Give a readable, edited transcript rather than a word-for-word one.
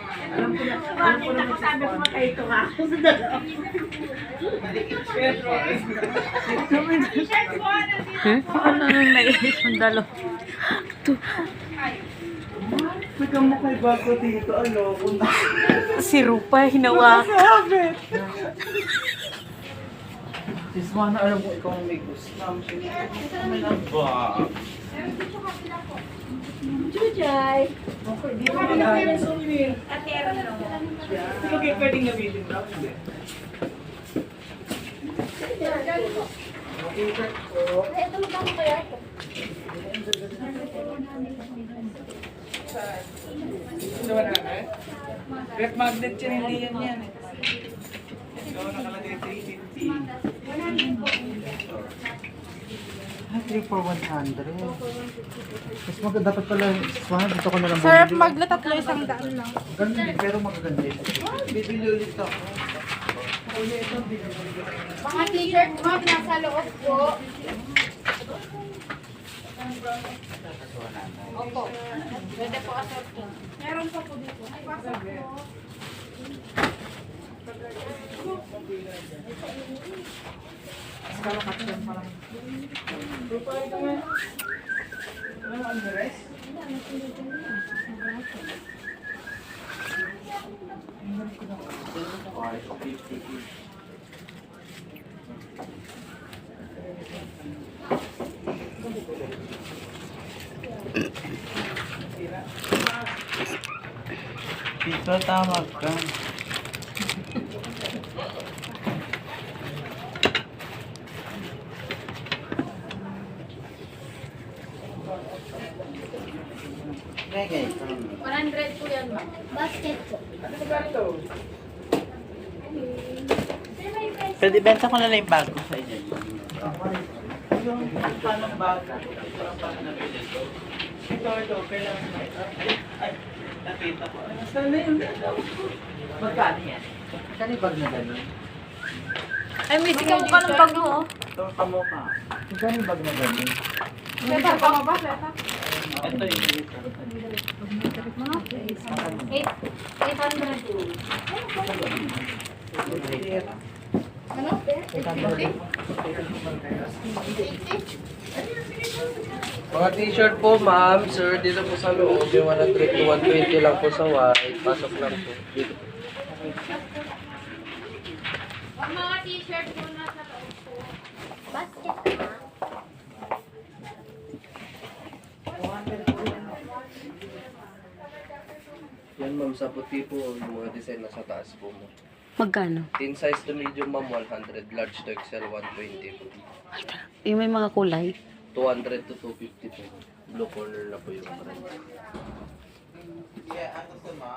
Bakit ako sabi ko makaito ka ako sa dalawa? Ano nang naiis yung dalawa? Nagkamo kay Bako dito, ano, kung Si Rupa, hinawa. nakasabit. Sis, mana alam ko ikaw ang may gusto. Ba? Chuchay! Okay, di ba kailangan ng souvenir? Atero no. Hindi kayo pwedeng gamitin daw, hindi. T-shirt ko. Ito magkano kaya ito? Ito ba natin? Rep magnet yan, hindi yan yan. Ito nakalagay 350. 3 for 100. Mas maganda dapat pala. Dito ko na lang Sir, bumili. magla tatlo isang daan lang. Ganun din, pero magaganda ito. Bibili ulit ako. Mga t-shirt mo, nasa loob po. Opo. Pwede po assorted. Meron pa po dito. May pasok po. Dito, tawag ka. Regay. 100 po yan, ma'am. Basket po. Pwede benta ko na lang yung bag ko sa inyo. Yung paano bag? Ito, kailangan na ito. Ay, nakita ko. Saan na yun? Magkano yan? Saan yung bag na gano'n? Ay, may sigaw ka ng bag mo. Ito, kamukha. Saan yung bag na gano'n? Letter pa ba? Letter? Ito yung 800 po. Ano? Mga t-shirt po, ma'am, sir, dito po sa loob, yung 100 to 120 lang po sa white, pasok lang po. Dito. Ang mga t-shirt po nasa loob po. Basket na. Yan, ma'am, sa puti po, yung mga design na sa taas po mo. Magkano? Thin size to medium, ma'am, 100, large to XL, 120 po. Yung may mga kulay. 200 to 250 po. Blue corner na po yung brand. Yeah, ano sa ma?